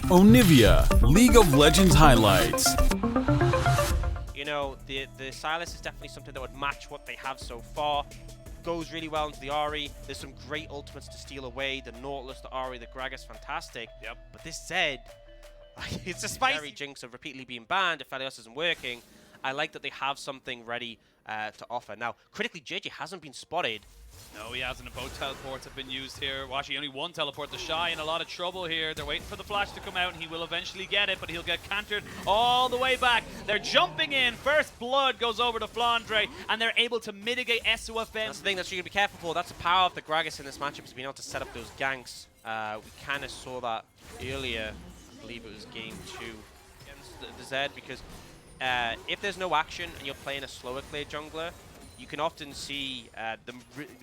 Onivia, League of Legends highlights. You know, the Silas is definitely something that would match what they have so far. Goes really well into the Ahri. There's some great ultimates to steal away. The Nautilus, the Ahri, the Gragas, fantastic. Yep. But this Zed, it's a spicy jinx of repeatedly being banned if Elios isn't working. I like that they have something ready to offer. Now, critically, JJ hasn't been spotted. No, he hasn't, and both teleports have been used here. Well, actually, only one teleport. The Shy in a lot of trouble here. They're waiting for the flash to come out, and he will eventually get it, but he'll get cantered all the way back. They're jumping in. First blood goes over to Flandre, and they're able to mitigate SOFM. That's the thing that you're going to be careful for. That's the power of the Gragas in this matchup, is being able to set up those ganks. We kind of saw that earlier. I believe it was game 2 against the Zed, because if there's no action and you're playing a slower clear jungler, you can often see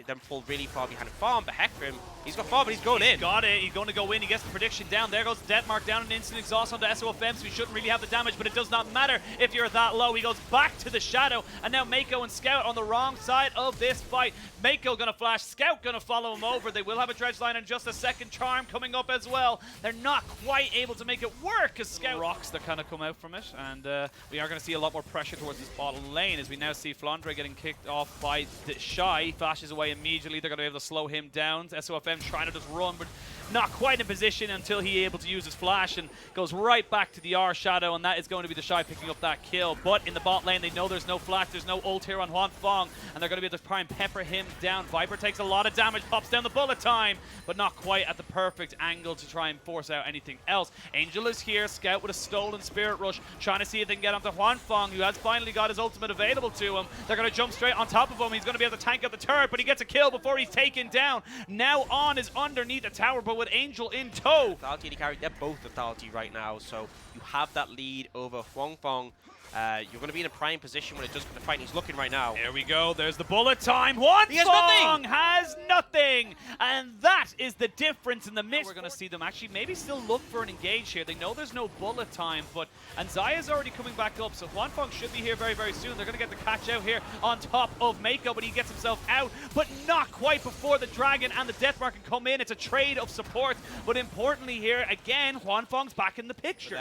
them fall really far behind a farm, but Hecarim, he's got far, but he's going in. Got it. He's going to go in. He gets the prediction down. There goes the death mark down, an instant exhaust onto SOFM, so he shouldn't really have the damage, but it does not matter if you're that low. He goes back to the Shadow, and now Mako and Scout on the wrong side of this fight. Mako going to flash. Scout going to follow him over. They will have a dredge line in just a second. Charm coming up as well. They're not quite able to make it work as Scout rocks that kind of come out from it, and we are going to see a lot more pressure towards this bottom lane as we now see Flandre getting kicked off by the Shy. He flashes away immediately. They're going to be able to slow him down. SOFM trying to just run, but not quite in position until he's able to use his flash and goes right back to the R Shadow, and that is going to be the Shy picking up that kill. But in the bot lane, they know there's no flash, there's no ult here on Huan Fong, and they're going to be able to try and pepper him down. Viper takes a lot of damage, pops down the bullet time, but not quite at the perfect angle to try and force out anything else. Angel is here, Scout with a stolen Spirit Rush, trying to see if they can get onto Huan Fong, who has finally got his ultimate available to him. They're going to jump straight on top of him. He's going to be able to tank up the turret, but he gets a kill before he's taken down. Now On is underneath the tower, but with Angel in tow. Lethality and carry, they're both lethality right now, so you have that lead over Huang Fong. You're going to be in a prime position when it does come to fight. He's looking right now. Here we go. There's the bullet time. Huan Fong has nothing. And that is the difference in the mix. We're going to see them actually maybe still look for an engage here. They know there's no bullet time, but Zaya's already coming back up, so Huan Fong should be here very, very soon. They're going to get the catch out here on top of Mako, but he gets himself out, but not quite before the Dragon and the Death Mark can come in. It's a trade of support, but importantly here, again, Huan Fong's back in the picture.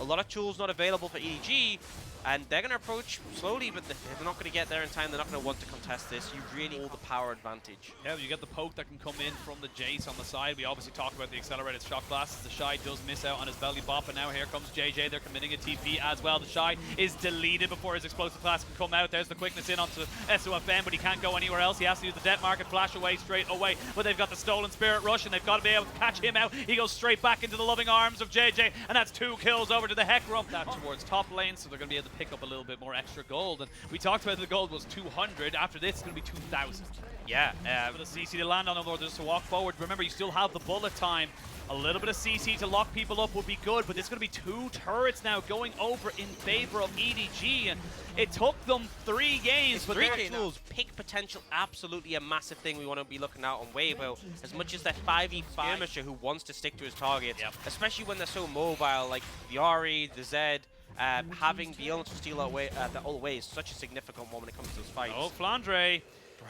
A lot of tools not available for EDG, and they're going to approach slowly, but they're not going to get there in time. They're not going to want to contest this. You really hold the power advantage. Yeah, you get the poke that can come in from the Jace on the side. We obviously talk about the accelerated shock blasts. The Shy does miss out on his belly bop, and now here comes JJ. They're committing a TP as well. The Shy is deleted before his explosive blast can come out. There's the quickness in onto SOFM, but he can't go anywhere else. He has to use the death mark and flash away straight away. But they've got the stolen Spirit Rush, and they've got to be able to catch him out. He goes straight back into the loving arms of JJ, and that's 2 kills over to the Hecarim. That towards top lane, so they're going to be able to pick up a little bit more extra gold, and we talked about the gold was 200. After this, it's going to be 2,000. Yeah. For the CC to land on them or just to walk forward. Remember, you still have the bullet time. A little bit of CC to lock people up would be good, but there's going to be 2 turrets now going over in favor of EDG, and it took them 3 games. But 3 tools, pick potential, absolutely a massive thing we want to be looking out on Weibo. As much as that 5v5 skirmisher who wants to stick to his targets, especially when they're so mobile, like the Ahri, the Zed. Having the able to steal away all the way is such a significant one when it comes to those fights. Oh, Flandre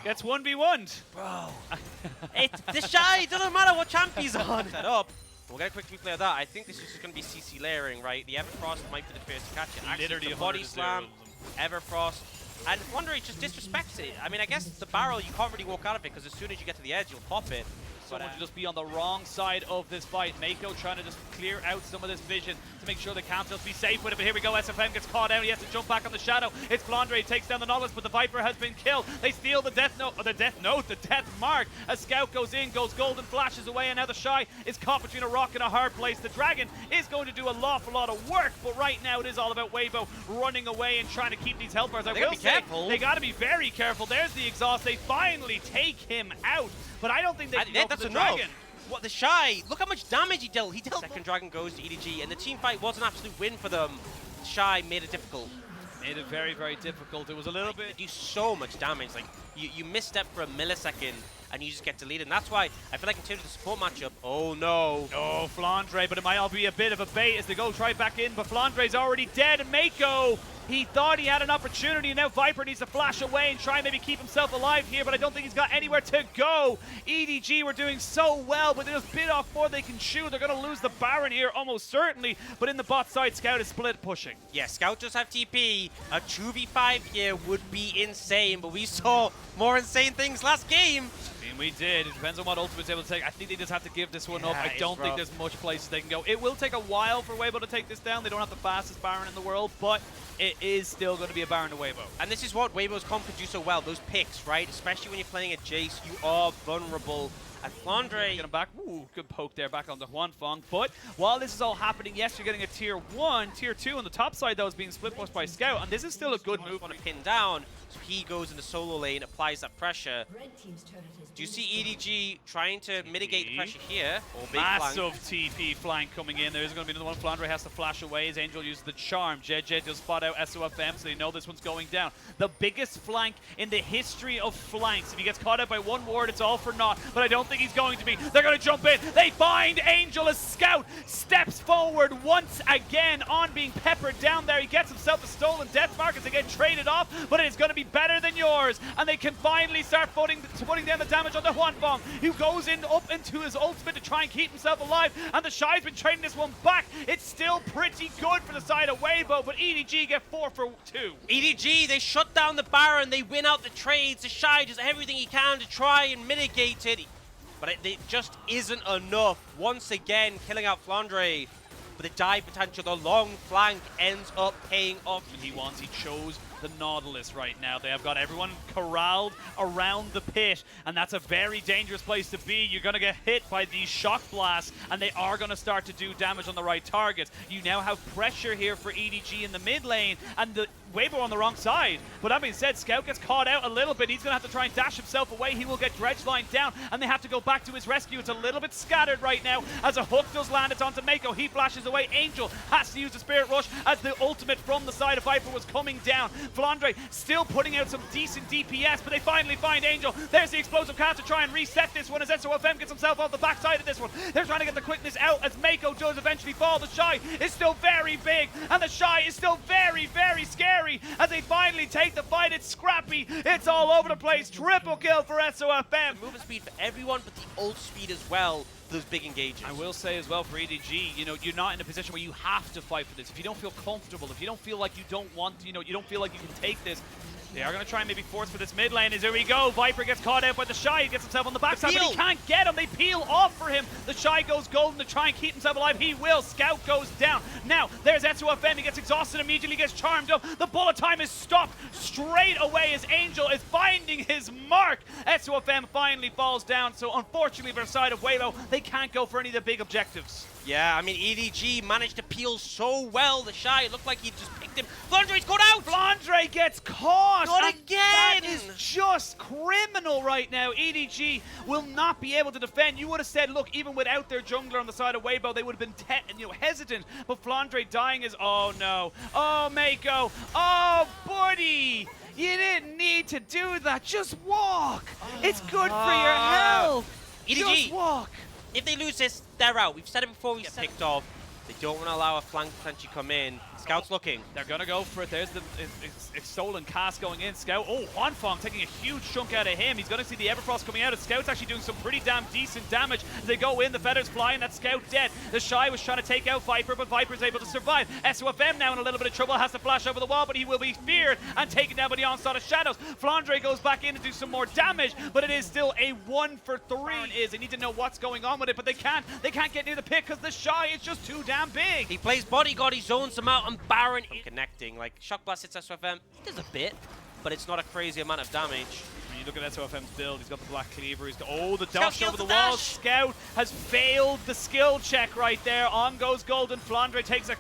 gets 1v1'd. Bro. It's the Shy, it doesn't matter what champ he's on. Set up. We'll get a quick replay of that. I think this is just going to be CC layering, right? The Everfrost might be the first to catch it. Actually, Literally the body slam, Everfrost. And Flandre just disrespects it. I mean, I guess the barrel, you can't really walk out of it because as soon as you get to the edge, you'll pop it. Someone to just be on the wrong side of this fight. Mako trying to just clear out some of this vision to make sure they can't just be safe with it. But here we go, SFM gets caught out. He has to jump back on the Shadow. It's Flandre, he takes down the Nautilus, but the Viper has been killed. They steal the Death Mark. A Scout goes in, goes golden, flashes away, and now the Shy is caught between a rock and a hard place. The Dragon is going to do an awful lot of work, but right now it is all about Weibo running away and trying to keep these health bars. I will say, they got to be very careful. There's the exhaust. They finally take him out, but I don't think they can go for the Dragon. What, the Shy, look how much damage he dealt. Second Dragon goes to EDG, and the team fight was an absolute win for them. Shy made it difficult. Made it very, very difficult. It was a little bit... They do so much damage. Like, you misstep for a millisecond, and you just get deleted. And that's why I feel like in terms of the support matchup, oh no. Oh, Flandre, but it might all be a bit of a bait as they go try back in, but Flandre's already dead, and Mako He thought he had an opportunity, and now Viper needs to flash away and try and maybe keep himself alive here, but I don't think he's got anywhere to go. EDG were doing so well, but they just bit off more they can chew. They're going to lose the Baron here almost certainly, but in the bot side, Scout is split pushing. Yeah, Scout does have TP. A 2v5 here would be insane, but we saw more insane things last game. I mean, we did. It depends on what Ultimate's able to take. I think they just have to give this one up. I don't think there's much places they can go. It will take a while for Weibo to take this down. They don't have the fastest Baron in the world, but it is still going to be a Baron to Weibo. And this is what Weibo's comp could do so well. Those picks, right? Especially when you're playing a Jace, you are vulnerable. And Flandre... Get him back. Ooh, good poke there back on the Huanfeng. But while this is all happening, yes, you're getting a tier 1. Tier 2 on the top side, though, is being split push by Scout. And this is still a good move. On a pin down, so he goes in the solo lane, applies that pressure. Do you see EDG trying to mitigate the pressure here? Massive TP flank coming in. There's going to be another one. Flandre has to flash away. His Angel uses the charm. JJ does spot out SOFM, so they know this one's going down. The biggest flank in the history of flanks. If he gets caught out by one ward, it's all for naught. But I don't think he's going to be. They're going to jump in. They find Angel as Scout steps forward once again on being peppered down there. He gets himself a stolen death mark as they get traded off, but it is going to be better than yours. And they can finally start putting down the damage on the Huanfeng, who goes in up into his ultimate to try and keep himself alive. And the Shy's been trading this one back. It's still pretty good for the side of Weibo, but EDG get 4 for 2. EDG, they shut down the Baron. They win out the trades. The Shy does everything he can to try and mitigate it. But it just isn't enough. Once again, killing out Flandre. But the dive potential, the long flank ends up paying off. He wants, he chose the Nautilus right now. They have got everyone corralled around the pit, and that's a very dangerous place to be. You're going to get hit by these shock blasts, and they are going to start to do damage on the right targets. You now have pressure here for EDG in the mid lane, and the Weibo on the wrong side. But that being said, Scout gets caught out a little bit. He's going to have to try and dash himself away. He will get dredge lined down, and they have to go back to his rescue. It's a little bit scattered right now as a hook does land. It's onto Mako. He flashes away. Angel has to use the Spirit Rush as the ultimate from the side of Viper was coming down. Flandre still putting out some decent DPS, but they finally find Angel. There's the explosive cast to try and reset this one as SOFM gets himself off the backside of this one. They're trying to get the quickness out as Mako does eventually fall. The Shy is still very big, and the Shy is still very, very scary as they finally take the fight. It's scrappy. It's all over the place. Triple kill for SOFM. Movement speed for everyone, but the ult speed as well. Those big engages. I will say as well for EDG, you know, you're not in a position where you have to fight for this. If you don't feel comfortable, if you don't feel like you don't want, you know, you don't feel like you can take this, they are going to try and maybe force for this mid lane. As here we go. Viper gets caught out by the Shy. He gets himself on the backside, but he can't get him. They peel off for him. The Shy goes golden to try and keep himself alive. He will. Scout goes down. Now, there's SOFM. He gets exhausted immediately, gets charmed up. The bullet time is stopped straight away as Angel is finding his mark. SOFM finally falls down. So unfortunately for the side of Weibo, they can't go for any of the big objectives. Yeah, I mean, EDG managed to peel so well. The Shy, it looked like he just picked him. Flandre's got out! Flandre gets caught! Not again! That is just criminal right now. EDG will not be able to defend. You would have said, look, even without their jungler on the side of Weibo, they would have been hesitant. But Flandre dying is, oh no. Oh, Mako. Oh, buddy. You didn't need to do that. Just walk. It's good for your health. EDG. Just walk. If they lose this, they're out. We've said it before we get picked off. They don't want to allow a flank potentially come in. Scout's looking. They're going to go for it. There's the stolen cast going in. Scout. Oh, Huanfeng taking a huge chunk out of him. He's going to see the Everfrost coming out. And Scout's actually doing some pretty damn decent damage. As they go in, the feathers fly, and that Scout dead. The Shy was trying to take out Viper, but Viper's able to survive. SOFM now in a little bit of trouble. Has to flash over the wall, but he will be feared and taken down by the onslaught of shadows. Flandre goes back in to do some more damage, but it is still a 1 for 3. They need to know what's going on with it, but they can't. They can't get near the pit because the Shy is just too damn big. He plays bodyguard. He zones them out, and Baron connecting. Like, Shock Blast hits SOFM. He does a bit, but it's not a crazy amount of damage. When you look at SOFM's build, he's got the Black Cleaver. He's got, oh, the dash over the wall. Scout has failed the skill check right there. On goes Golden. Flandre takes a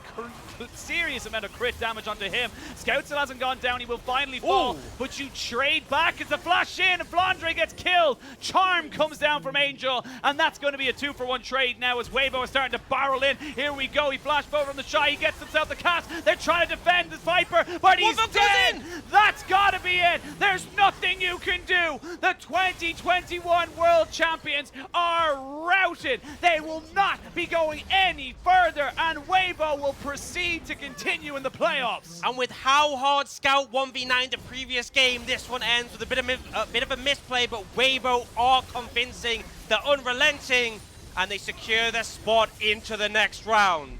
serious amount of crit damage onto him. Scout still hasn't gone down. He will finally fall, but you trade back as the flash in, and Flandre gets killed. Charm comes down from Angel, and that's going to be a 2-for-1 trade now as Weibo is starting to barrel in. Here we go. He flashed forward on the Shy. He gets himself the cast. They're trying to defend this Viper, but he's dead. That's got to be it. There's nothing you can do. The 2021 World Champions are routed. They will not be going any further, and Weibo will proceed need to continue in the playoffs. And with how hard Scout 1v9 the previous game, this one ends with a bit of a misplay, but Weibo are convincing, they're unrelenting, and they secure their spot into the next round.